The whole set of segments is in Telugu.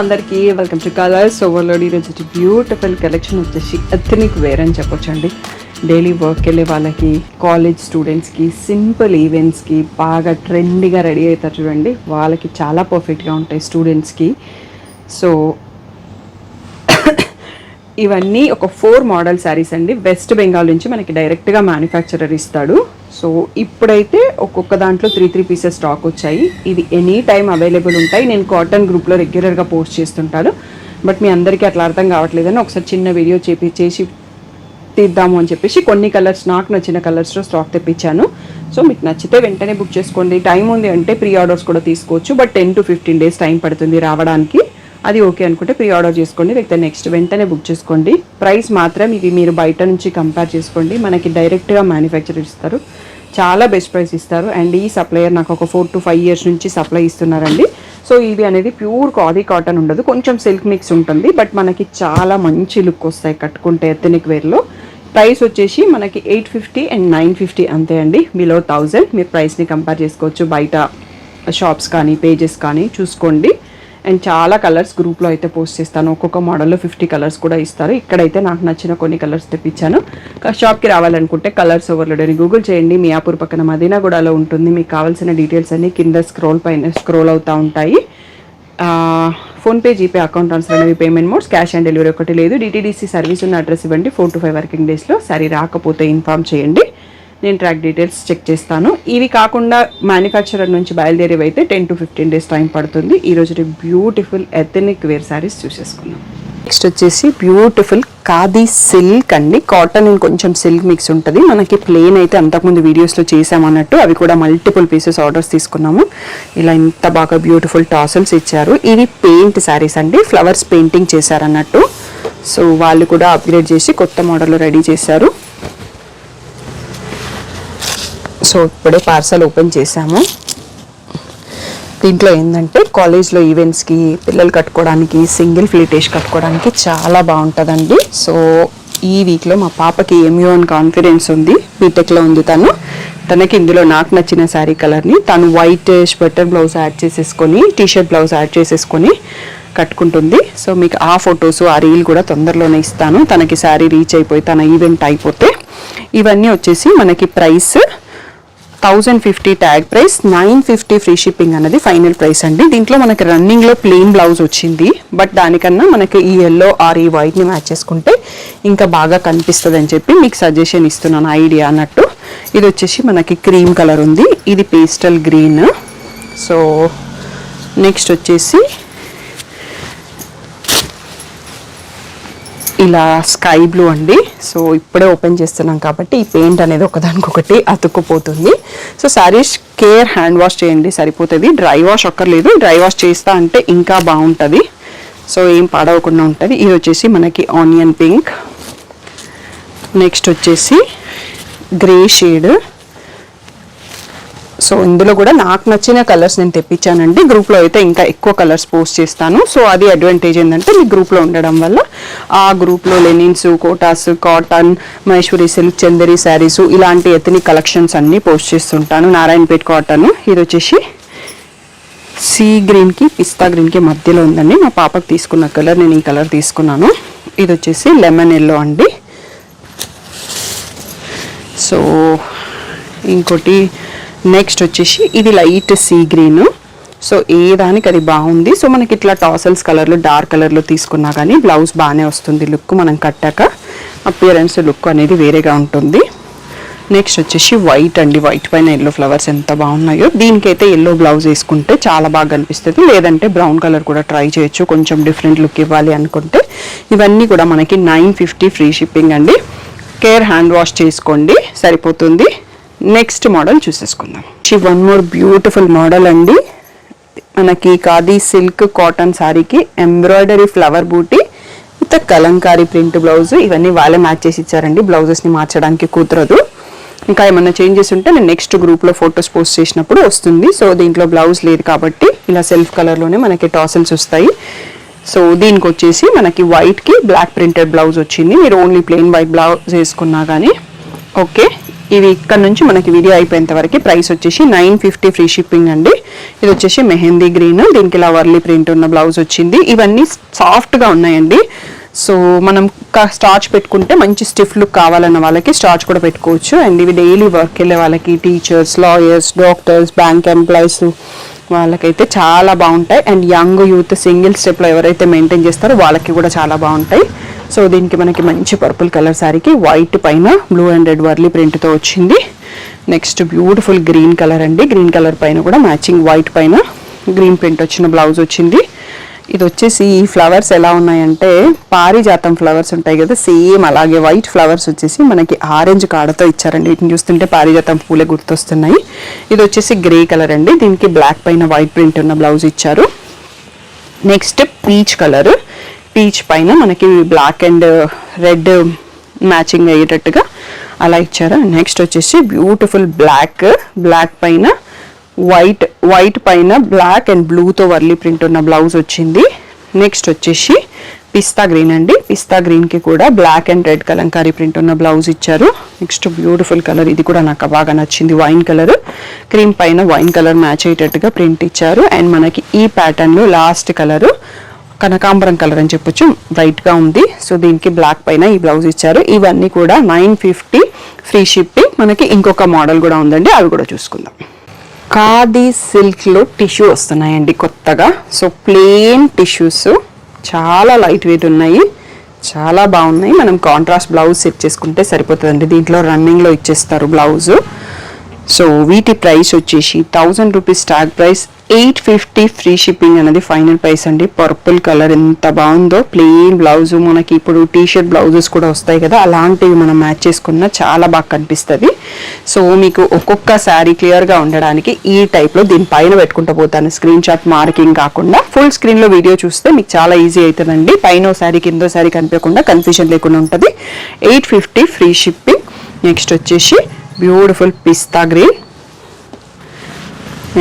అందరికీ వెల్కమ్ టు కలర్స్ ఓవర్లోడ్. ఈరోజు బ్యూటిఫుల్ కలెక్షన్ వచ్చేసి ఎథనిక్ వేర్ అని చెప్పొచ్చండి. డైలీ వర్క్ వెళ్ళే వాళ్ళకి, కాలేజ్ స్టూడెంట్స్కి, సింపుల్ ఈవెంట్స్కి బాగా ట్రెండీగా రెడీ అవుతారు చూడండి, వాళ్ళకి చాలా పర్ఫెక్ట్గా ఉంటాయి స్టూడెంట్స్కి. సో ఇవన్నీ ఒక 4 మోడల్ శారీస్ అండి. వెస్ట్ బెంగాల్ నుంచి మనకి డైరెక్ట్గా మ్యానుఫ్యాక్చరర్ ఇస్తాడు. సో ఇప్పుడైతే ఒక్కొక్క దాంట్లో 3 పీసెస్ స్టాక్ వచ్చాయి. ఇది ఎనీ టైం అవైలబుల్ ఉంటాయి. నేను కాటన్ గ్రూప్లో రెగ్యులర్గా పోస్ట్ చేస్తుంటాను, బట్ మీ అందరికీ అట్లా అర్థం కావట్లేదని ఒకసారి చిన్న వీడియో చేసి తీద్దాము అని చెప్పేసి కొన్ని కలర్స్, నాకు నచ్చిన కలర్స్లో స్టాక్ తెప్పించాను. సో మీకు నచ్చితే వెంటనే బుక్ చేసుకోండి. టైం ఉంది అంటే ప్రీ ఆర్డర్స్ కూడా తీసుకోవచ్చు, బట్ 10 to 15 days టైం పడుతుంది రావడానికి. అది ఓకే అనుకుంటే ప్రీ ఆర్డర్ చేసుకోండి, లేకపోతే నెక్స్ట్ వెంటనే బుక్ చేసుకోండి. ప్రైస్ మాత్రం ఇది మీరు బయట నుంచి కంపేర్ చేసుకోండి. మనకి డైరెక్ట్గా మ్యానుఫ్యాక్చర్ ఇస్తారు, చాలా బెస్ట్ ప్రైస్ ఇస్తారు. అండ్ ఈ సప్లయర్ నాకు ఒక 4 to 5 years నుంచి సప్లై ఇస్తున్నారండి. సో ఇది అనేది ప్యూర్ ఖాదీ కాటన్ ఉండదు, కొంచెం సిల్క్ మిక్స్ ఉంటుంది, బట్ మనకి చాలా మంచి లుక్ వస్తాయి కట్టుకుంటే ఎథనిక్ వేర్లో. ప్రైస్ వచ్చేసి మనకి 850 and 950 అంతే అండి, బిలో 1000. మీరు ప్రైస్ని కంపేర్ చేసుకోవచ్చు, బయట షాప్స్ కానీ పేజెస్ కానీ చూసుకోండి. అండ్ చాలా కలర్స్ గ్రూప్లో అయితే పోస్ట్ చేస్తాను. ఒక్కొక్క మోడల్లో 50 కలర్స్ కూడా ఇస్తారు. ఇక్కడైతే నాకు నచ్చిన కొన్ని కలర్స్ తెప్పించాను. షాప్కి రావాలనుకుంటే కలర్స్ ఓవర్లోడ్ అని గూగుల్ చేయండి. మియాపూర్ పక్కన మదీనాగూడలో ఉంటుంది. మీకు కావాల్సిన డీటెయిల్స్ అన్ని కింద స్క్రోల్ అవుతూ ఉంటాయి. ఫోన్పే, జీపే, అకౌంట్ ట్రాన్స్ఫర్ అనేవి payment modes. Cash on delivery ఒకటి లేదు. డిటీడీసీ సర్వీస్ ఉన్న అడ్రస్ ఇవ్వండి. 4 to 5 వర్కింగ్ డేస్లో. సరే రాకపోతే ఇన్ఫామ్ చేయండి, నేను ట్రాక్ డీటెయిల్స్ చెక్ చేస్తాను. ఇవి కాకుండా మ్యానుఫ్యాక్చరర్ నుంచి బయలుదేరేవి అయితే 10 to 15 days టైం పడుతుంది. ఈరోజు బ్యూటిఫుల్ ఎథనిక్ వేర్ శారీస్ చూసేసుకున్నాం. నెక్స్ట్ వచ్చేసి బ్యూటిఫుల్ ఖాదీ సిల్క్ అండి. కాటన్ అండ్ కొంచెం సిల్క్ మిక్స్ ఉంటుంది. మనకి ప్లెయిన్ అయితే అంతకుముందు వీడియోస్లో చేసామన్నట్టు అవి కూడా మల్టిపుల్ పీసెస్ ఆర్డర్స్ తీసుకున్నాము. ఇలా ఇంత బాగా బ్యూటిఫుల్ టాసల్స్ ఇచ్చారు. ఇవి పెయింట్ శారీస్ అండి, ఫ్లవర్స్ పెయింటింగ్ చేశారన్నట్టు. సో వాళ్ళు కూడా అప్గ్రేడ్ చేసి కొత్త మోడల్ రెడీ చేశారు. సో ఇప్పుడే పార్సల్ ఓపెన్ చేసాము. దీంట్లో ఏంటంటే కాలేజ్లో ఈవెంట్స్కి, పిల్లలు కట్టుకోవడానికి, సింగిల్ ఫ్లీటేజ్ కట్టుకోవడానికి చాలా బాగుంటుందండి. సో ఈ వీక్లో మా పాపకి ఎంయూ అని కాన్ఫిడెన్స్ ఉంది, బీటెక్లో ఉంది తనకి ఇందులో నాకు నచ్చిన శారీ కలర్ని తను వైట్ స్వెటర్ బ్లౌజ్ యాడ్ చేసేసుకొని, టీషర్ట్ బ్లౌజ్ యాడ్ చేసేసుకొని కట్టుకుంటుంది. సో మీకు ఆ ఫొటోస్, ఆ రీల్ కూడా తొందరలోనే ఇస్తాను, తనకి శారీ రీచ్ అయిపోయి తన ఈవెంట్ అయిపోతే. ఇవన్నీ వచ్చేసి మనకి price 1050 tag price, 950 free shipping అనేది ఫైనల్ ప్రైస్ అండి. దీంట్లో మనకి రన్నింగ్లో ప్లెయిన్ బ్లౌజ్ వచ్చింది, బట్ దానికన్నా మనకి ఈ ఎల్లో ఆర్ ఈ వైట్ని మ్యాచ్ చేసుకుంటే ఇంకా బాగా కనిపిస్తుంది అని చెప్పి మీకు సజెషన్ ఇస్తున్నాను, ఐడియా అన్నట్టు. ఇది వచ్చేసి మనకి క్రీమ్ కలర్ ఉంది, ఇది పేస్టల్ గ్రీన్. సో నెక్స్ట్ వచ్చేసి ఇలా స్కై బ్లూ అండి. సో ఇప్పుడే ఓపెన్ చేస్తున్నాం కాబట్టి ఈ పెయింట్ అనేది ఒకదానికొకటి అతుక్కుపోతుంది. So saris care hand wash చేయండి, సరిపోతుంది. డ్రై వాష్ ఒక్కర్లేదు, డ్రై వాష్ చేస్తా అంటే ఇంకా బాగుంటుంది. సో ఏం పాడవకుండా ఉంటుంది. ఇది వచ్చేసి మనకి ఆనియన్ పింక్. నెక్స్ట్ వచ్చేసి గ్రే షేడ్. సో ఇందులో కూడా నాకు నచ్చిన కలర్స్ నేను తెప్పించానండి. గ్రూప్లో అయితే ఇంకా ఎక్కువ కలర్స్ పోస్ట్ చేస్తాను. సో అది అడ్వాంటేజ్ ఏంటంటే మీ గ్రూప్లో ఉండడం వల్ల ఆ గ్రూప్లో linens, Kotas, cotton, Maheshwari silk, Chanderi saris ఇలాంటి ఎథనిక్ కలెక్షన్స్ అన్నీ పోస్ట్ చేస్తుంటాను. నారాయణపేట కాటన్. ఇది వచ్చేసి సీ గ్రీన్కి పిస్తా గ్రీన్కి మధ్యలో ఉందండి. మా పాపకు తీసుకున్న కలర్, నేను ఈ కలర్ తీసుకున్నాను. ఇది వచ్చేసి లెమన్ ఎల్లో అండి. సో ఇంకోటి నెక్స్ట్ వచ్చేసి ఇది లైట్ సీ గ్రీన్. సో ఏ దానికి అది బాగుంది. సో మనకి ఇట్లా టాసల్స్ కలర్లో, డార్క్ కలర్లో తీసుకున్నా కానీ బ్లౌజ్ బాగానే వస్తుంది. లుక్ మనం కట్టాక అపియరెన్స్ లుక్ అనేది వేరేగా ఉంటుంది. నెక్స్ట్ వచ్చేసి వైట్ అండి. వైట్ పైన ఎల్లో ఫ్లవర్స్ ఎంత బాగున్నాయో. దీనికైతే ఎల్లో బ్లౌజ్ వేసుకుంటే చాలా బాగా కనిపిస్తుంది, లేదంటే బ్రౌన్ కలర్ కూడా ట్రై చేయొచ్చు కొంచెం డిఫరెంట్ లుక్ ఇవ్వాలి అనుకుంటే. ఇవన్నీ కూడా మనకి 950 ఫ్రీ షిప్పింగ్ అండి. కేర్ హ్యాండ్ వాష్ చేసుకోండి, సరిపోతుంది. నెక్స్ట్ మోడల్ చూసేసుకుందాం. వన్ మోర్ బ్యూటిఫుల్ మోడల్ అండి. మనకి ఖాదీ సిల్క్ కాటన్ శారీకి embroidery flower buti with kalamkari print blouse. ఇవన్నీ వాళ్ళే మ్యాచ్ చేసి ఇచ్చారండి, బ్లౌజెస్ని మార్చడానికి కుదరదు. ఇంకా ఏమన్నా చేంజెస్ ఉంటే నేను నెక్స్ట్ గ్రూప్లో ఫొటోస్ పోస్ట్ చేసినప్పుడు వస్తుంది. సో దీంట్లో బ్లౌజ్ లేదు కాబట్టి ఇలా సెల్ఫ్ కలర్లోనే మనకి టాసల్స్ వస్తాయి. సో దీనికి వచ్చేసి మనకి వైట్కి బ్లాక్ ప్రింటెడ్ బ్లౌజ్ వచ్చింది. మీరు ఓన్లీ ప్లెయిన్ వైట్ బ్లౌజ్ వేసుకున్నా కానీ ఓకే. ఇవి ఇక్కడ నుంచి మనకి వీడియో అయిపోయేంత వరకు ప్రైస్ వచ్చేసి 950 ఫ్రీ షిప్పింగ్ అండి. ఇది వచ్చేసి మెహందీ గ్రీన్, దీనికి ఇలా వర్లీ ప్రింట్ ఉన్న బ్లౌజ్ వచ్చింది. ఇవన్నీ సాఫ్ట్గా ఉన్నాయండి. సో మనం స్టార్చ్ పెట్టుకుంటే మంచి స్టిఫ్ లుక్ కావాలన్న వాళ్ళకి స్టార్చ్ కూడా పెట్టుకోవచ్చు. అండ్ ఇవి డైలీ వర్క్ వెళ్ళే వాళ్ళకి, teachers, lawyers, doctors, bank employees వాళ్ళకైతే చాలా బాగుంటాయి. అండ్ యంగ్ యూత్ సింగిల్ స్టెప్లో ఎవరైతే మెయింటైన్ చేస్తారో వాళ్ళకి కూడా చాలా బాగుంటాయి. సో దీనికి మనకి మంచి పర్పుల్ కలర్ శారీకి వైట్ పైన బ్లూ అండ్ రెడ్ వర్లీ ప్రింట్తో వచ్చింది. నెక్స్ట్ బ్యూటిఫుల్ గ్రీన్ కలర్ అండి. గ్రీన్ కలర్ పైన కూడా మ్యాచింగ్ వైట్ పైన గ్రీన్ ప్రింట్ వచ్చిన బ్లౌజ్ వచ్చింది. ఇది వచ్చేసి ఈ ఫ్లవర్స్ ఎలా ఉన్నాయంటే పారిజాతం ఫ్లవర్స్ ఉంటాయి కదా, సేమ్ అలాగే వైట్ ఫ్లవర్స్ వచ్చేసి మనకి ఆరెంజ్ కాడతో ఇచ్చారండి. వీటిని చూస్తుంటే పారిజాతం పూలే గుర్తొస్తున్నాయి. ఇది వచ్చేసి గ్రే కలర్ అండి. దీనికి బ్లాక్ పైన వైట్ ప్రింట్ ఉన్న బ్లౌజ్ ఇచ్చారు. నెక్స్ట్ పీచ్ కలర్, పీచ్ పైన మనకి బ్లాక్ అండ్ రెడ్ మ్యాచింగ్ అయ్యేటట్టుగా అలా ఇచ్చారు. నెక్స్ట్ వచ్చేసి బ్యూటిఫుల్ బ్లాక్ పైన వైట్ పైన బ్లాక్ అండ్ బ్లూతో వర్లీ ప్రింట్ ఉన్న బ్లౌజ్ వచ్చింది. నెక్స్ట్ వచ్చేసి పిస్తా గ్రీన్ అండి. పిస్తా గ్రీన్కి కూడా black and red Kalamkari print ఉన్న బ్లౌజ్ ఇచ్చారు. నెక్స్ట్ బ్యూటిఫుల్ కలర్, ఇది కూడా నాకు బాగా నచ్చింది. వైన్ కలర్, క్రీమ్ పైన వైన్ కలర్ మ్యాచ్ అయ్యేటట్టుగా ప్రింట్ ఇచ్చారు. అండ్ మనకి ఈ ప్యాటర్న్లో లాస్ట్ కలరు కనకాంబరం కలర్ అని చెప్పొచ్చు, బ్రైట్గా ఉంది. సో దీనికి బ్లాక్ పైన ఈ బ్లౌజ్ ఇచ్చారు. ఇవన్నీ కూడా 950 ఫ్రీ షిప్పింగ్. మనకి ఇంకొక మోడల్ కూడా ఉందండి, అవి కూడా చూసుకుందాం. ఖాదీ సిల్క్లో టిష్యూ వస్తున్నాయండి కొత్తగా. సో ప్లెయిన్ టిష్యూస్ చాలా లైట్ వెయిట్ ఉన్నాయి, చాలా బాగున్నాయి. మనం కాంట్రాస్ట్ బ్లౌజ్ సెట్ చేసుకుంటే సరిపోతుందండి. దీంట్లో రన్నింగ్లో ఇచ్చేస్తారు బ్లౌజ్. సో వీటి ప్రైస్ వచ్చేసి 1000 rupees stock price, 850 free shipping అనేది ఫైనల్ ప్రైస్ అండి. పర్పుల్ కలర్ ఎంత బాగుందో, ప్లెయిన్ బ్లౌజ్. మనకి ఇప్పుడు టీషర్ట్ బ్లౌజెస్ కూడా వస్తాయి కదా, అలాంటివి మనం మ్యాచ్ చేసుకున్నా చాలా బాగా కనిపిస్తుంది. సో మీకు ఒక్కొక్క శారీ క్లియర్గా ఉండడానికి ఈ టైప్లో దీనిపైన పెట్టుకుంటూ పోతాను, స్క్రీన్ షాట్ మార్కింగ్ కాకుండా. ఫుల్ స్క్రీన్లో వీడియో చూస్తే మీకు చాలా ఈజీ అవుతుందండి. పైన శారీ కింద శారీ కనిపించకుండా కన్ఫ్యూజన్ లేకుండా ఉంటుంది. 850 ఫ్రీ షిప్పింగ్. నెక్స్ట్ వచ్చేసి బ్యూటిఫుల్ పిస్తా గ్రీన్,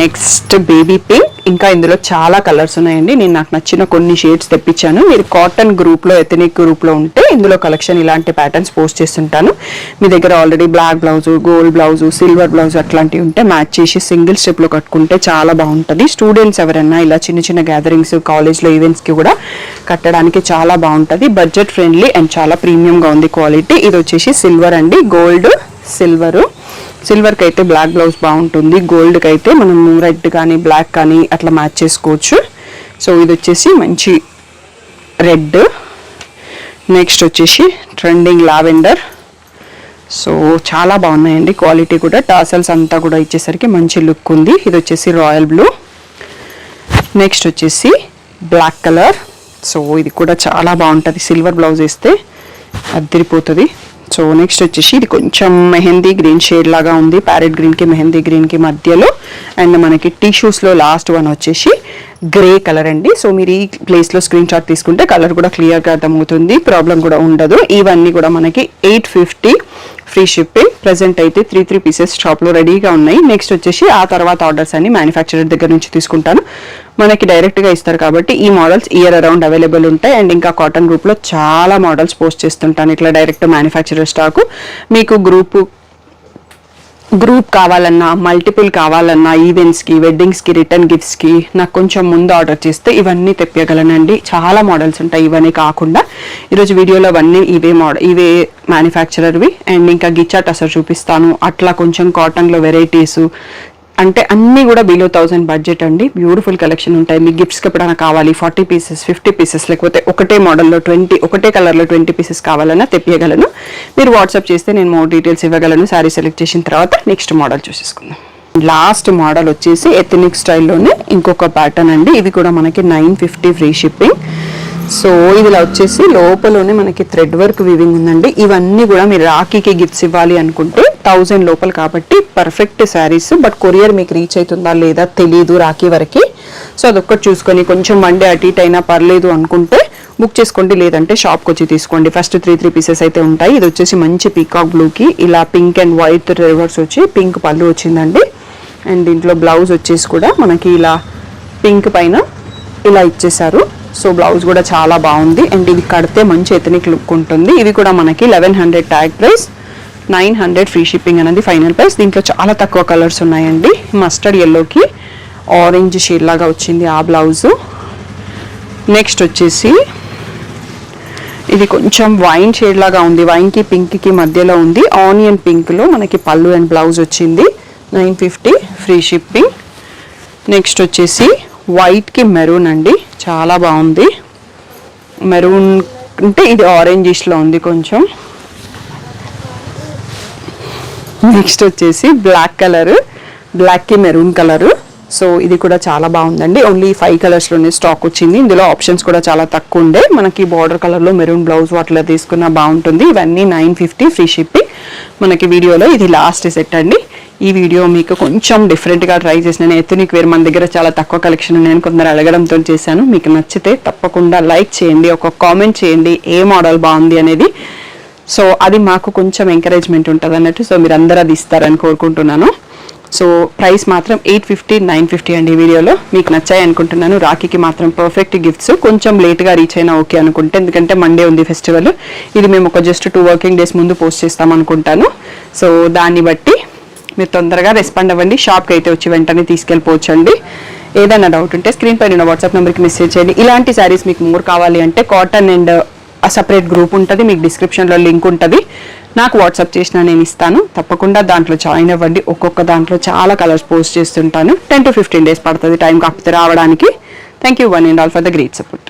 నెక్స్ట్ బేబీ పింక్. ఇంకా ఇందులో చాలా కలర్స్ ఉన్నాయండి. నేను నాకు నచ్చిన కొన్ని షేడ్స్ తెప్పించాను. మీరు కాటన్ గ్రూప్లో, ఎథనిక్ గ్రూప్లో ఉంటే ఇందులో కలెక్షన్ ఇలాంటి ప్యాటర్న్స్ పోస్ట్ చేస్తుంటాను. మీ దగ్గర already black blouse, gold blouse, silver blouse అట్లాంటివి ఉంటే మ్యాచ్ చేసి సింగిల్ స్టెప్లో కట్టుకుంటే చాలా బాగుంటుంది. స్టూడెంట్స్ ఎవరైనా ఇలా చిన్న చిన్న గ్యాదరింగ్స్, కాలేజ్లో ఈవెంట్స్కి కూడా కట్టడానికి చాలా బాగుంటుంది. బడ్జెట్ ఫ్రెండ్లీ అండ్ చాలా ప్రీమియంగా ఉంది క్వాలిటీ. ఇది వచ్చేసి సిల్వర్ అండి, గోల్డ్ సిల్వర్కి అయితే బ్లాక్ బ్లౌజ్ బాగుంటుంది, గోల్డ్కి అయితే మనం రెడ్ కానీ బ్లాక్ కానీ అట్లా మ్యాచ్ చేసుకోవచ్చు. సో ఇది వచ్చేసి మంచి రెడ్. నెక్స్ట్ వచ్చేసి ట్రెండింగ్ లావెండర్. సో చాలా బాగున్నాయండి, క్వాలిటీ కూడా. టాసల్స్ అంతా కూడా ఇచ్చేసరికి మంచి లుక్ ఉంది. ఇది వచ్చేసి రాయల్ బ్లూ. నెక్స్ట్ వచ్చేసి బ్లాక్ కలర్. సో ఇది కూడా చాలా బాగుంటుంది, సిల్వర్ బ్లౌజ్ వేస్తే అదిరిపోతుంది. సో నెక్స్ట్ వచ్చేసి ఇది కొంచెం మెహందీ గ్రీన్ షేడ్ లాగా ఉంది, ప్యారెట్ గ్రీన్కి మెహందీ గ్రీన్కి మధ్యలో. అండ్ మనకి టిష్యూస్లో లాస్ట్ వన్ వచ్చేసి గ్రే కలర్ అండి. సో మీరు ఈ ప్లేస్లో స్క్రీన్ షాట్ తీసుకుంటే కలర్ కూడా క్లియర్గా అర్థమవుతుంది, ప్రాబ్లం కూడా ఉండదు. ఇవన్నీ కూడా మనకి 850 ఫ్రీ షిప్పింగ్. ప్రజెంట్ అయితే 3 పీసెస్ షాప్లో రెడీగా ఉన్నాయి. నెక్స్ట్ వచ్చేసి ఆ తర్వాత ఆర్డర్స్ అన్ని మ్యానుఫ్యాక్చరర్ దగ్గర నుంచి తీసుకుంటాను. మనకి డైరెక్ట్గా ఇస్తారు కాబట్టి ఈ మోడల్స్ ఇయర్ అరౌండ్ అవైలబుల్ ఉంటాయి. అండ్ ఇంకా కాటన్ గ్రూప్లో చాలా మోడల్స్ పోస్ట్ చేస్తుంటాను ఇట్లా డైరెక్ట్ మ్యానుఫ్యాక్చరర్ స్టాకు. మీకు గ్రూప్ కావాలన్నా, మల్టిపుల్ కావాలన్నా, ఈవెంట్స్కి, వెడ్డింగ్స్కి, రిటర్న్ గిఫ్ట్స్కి నాకు కొంచెం ముందు ఆర్డర్ చేస్తే ఇవన్నీ తెప్పగలనండి. చాలా మోడల్స్ ఉంటాయి ఇవన్నీ కాకుండా. ఈరోజు వీడియోలో అవన్నీ ఇవే మ్యానుఫ్యాక్చరర్వి. అండ్ ఇంకా గిచ్చా టసర్ చూపిస్తాను. అట్లా కొంచెం కాటన్లో వెరైటీస్ అంటే అన్నీ కూడా బిలో 1000 బడ్జెట్ అండి. బ్యూటిఫుల్ కలెక్షన్ ఉంటాయి. మీకు గిఫ్ట్స్కి ఎప్పుడైనా కావాలి 40 పీసెస్, 50 పీసెస్, లేకపోతే ఒకటే మోడల్లో ఒకటే కలర్లో 20 పీసెస్ కావాలన్నా తెప్పియగలను. మీరు వాట్సాప్ చేస్తే నేను మోర్ డీటెయిల్స్ ఇవ్వగలను. శారీ సెలెక్ట్ చేసిన తర్వాత నెక్స్ట్ మోడల్ చూసేసుకుందాం. లాస్ట్ మోడల్ వచ్చేసి ఎథనిక్ స్టైల్లోనే ఇంకొక ప్యాటర్న్ అండి. ఇది కూడా మనకి 950 ఫ్రీ షిప్పింగ్. సో ఇదిలా వచ్చేసి లోపలనే మనకి థ్రెడ్ వర్క్ వీవింగ్ ఉందండి. ఇవన్నీ కూడా మీరు రాఖీకి గిఫ్ట్స్ ఇవ్వాలి అనుకుంటే 1000 లోపల కాబట్టి పర్ఫెక్ట్ శారీస్. బట్ కొరియర్ మీకు రీచ్ అవుతుందా లేదా తెలీదు రాఖీ వరకు. సో అదొక్కటి చూసుకొని కొంచెం వన్ అటు ఇటు అయినా పర్లేదు అనుకుంటే బుక్ చేసుకోండి, లేదంటే షాప్కి వచ్చి తీసుకోండి. ఫస్ట్ 3 పీసెస్ అయితే ఉంటాయి. ఇది వచ్చేసి మంచి పీకాక్ బ్లూకి ఇలా పింక్ అండ్ వైట్ రివర్స్ వచ్చి పింక్ పళ్ళు వచ్చిందండి. అండ్ దీంట్లో బ్లౌజ్ వచ్చేసి కూడా మనకి ఇలా పింక్ పైన ఇలా ఇచ్చేసారు. సో బ్లౌజ్ కూడా చాలా బాగుంది. అండ్ ఇది కడితే మంచి ఎథనిక్ లుక్ ఉంటుంది. ఇది కూడా మనకి 1100 ట్యాగ్ ప్రైస్. 900 ఫ్రీ షిప్పింగ్ అనేది ఫైనల్ ప్రైస్. దీంట్లో చాలా తక్కువ కలర్స్ ఉన్నాయండి. మస్టర్డ్ ఎల్లోకి ఆరెంజ్ షేడ్ లాగా వచ్చింది ఆ బ్లౌజు. నెక్స్ట్ వచ్చేసి ఇది కొంచెం వైన్ షేడ్ లాగా ఉంది, వైన్కి పింక్కి మధ్యలో ఉంది. ఆనియన్ పింక్లో మనకి పళ్ళు అండ్ బ్లౌజ్ వచ్చింది. 950 ఫ్రీ షిప్పింగ్. నెక్స్ట్ వచ్చేసి వైట్కి మెరూన్ అండి, చాలా బాగుంది. మెరూన్ అంటే ఇది ఆరెంజిష్లో ఉంది కొంచెం. నెక్స్ట్ వచ్చేసి బ్లాక్ కలర్, బ్లాక్కి మెరూన్ కలరు. సో ఇది కూడా చాలా బాగుందండి. ఓన్లీ 5 కలర్స్లోనే స్టాక్ వచ్చింది. ఇందులో ఆప్షన్స్ కూడా చాలా తక్కువ ఉండే. మనకి బార్డర్ కలర్లో మెరూన్ బ్లౌజ్ అట్లా తీసుకున్నా బాగుంటుంది. ఇవన్నీ 950 ఫ్రీ షిప్పింగ్. మనకి వీడియోలో ఇది లాస్ట్ సెట్ అండి. ఈ వీడియో మీకు కొంచెం డిఫరెంట్గా ట్రై చేసిన ఎథనిక్ వేర్ మన దగ్గర చాలా తక్కువ కలెక్షన్ నేను కొందరు అడగడంతో చేశాను. మీకు నచ్చితే తప్పకుండా లైక్ చేయండి, ఒక కామెంట్ చేయండి ఏ మోడల్ బాగుంది అనేది. సో అది మాకు కొంచెం ఎంకరేజ్మెంట్ ఉంటుంది అన్నట్టు. సో మీరు అందరూ అది ఇస్తారని కోరుకుంటున్నాను. సో ప్రైస్ మాత్రం 850, 950 అండి. ఈ వీడియోలో మీకు నచ్చాయి అనుకుంటున్నాను. రాఖీకి మాత్రం పర్ఫెక్ట్ గిఫ్ట్స్. కొంచెం లేట్గా రీచ్ అయినా ఓకే అనుకుంటే, ఎందుకంటే మండే ఉంది ఫెస్టివల్. ఇది మేము ఒక జస్ట్ 2 వర్కింగ్ డేస్ ముందు పోస్ట్ చేస్తాం అనుకుంటాను. సో దాన్ని బట్టి మీరు తొందరగా రెస్పాండ్ అవ్వండి. షాప్కి అయితే వచ్చి వెంటనే తీసుకెళ్ళిపోవచ్చు అండి. ఏదైనా డౌట్ ఉంటే స్క్రీన్ పైన వాట్సాప్ నెంబర్కి మెసేజ్ చేయండి. ఇలాంటి శారీస్ మీకు మోర్ కావాలి అంటే కాటన్ అండ్ సపరేట్ గ్రూప్ ఉంటుంది, మీకు డిస్క్రిప్షన్లో లింక్ ఉంటుంది. నాకు వాట్సాప్ చేసినా నేను ఇస్తాను. తప్పకుండా దాంట్లో జాయిన్ అవ్వండి. ఒక్కొక్క దాంట్లో చాలా కలర్స్ పోస్ట్ చేస్తుంటాను. 10 to 15 డేస్ పడుతుంది టైం కాకపోతే రావడానికి. Thank you one and all for the great support.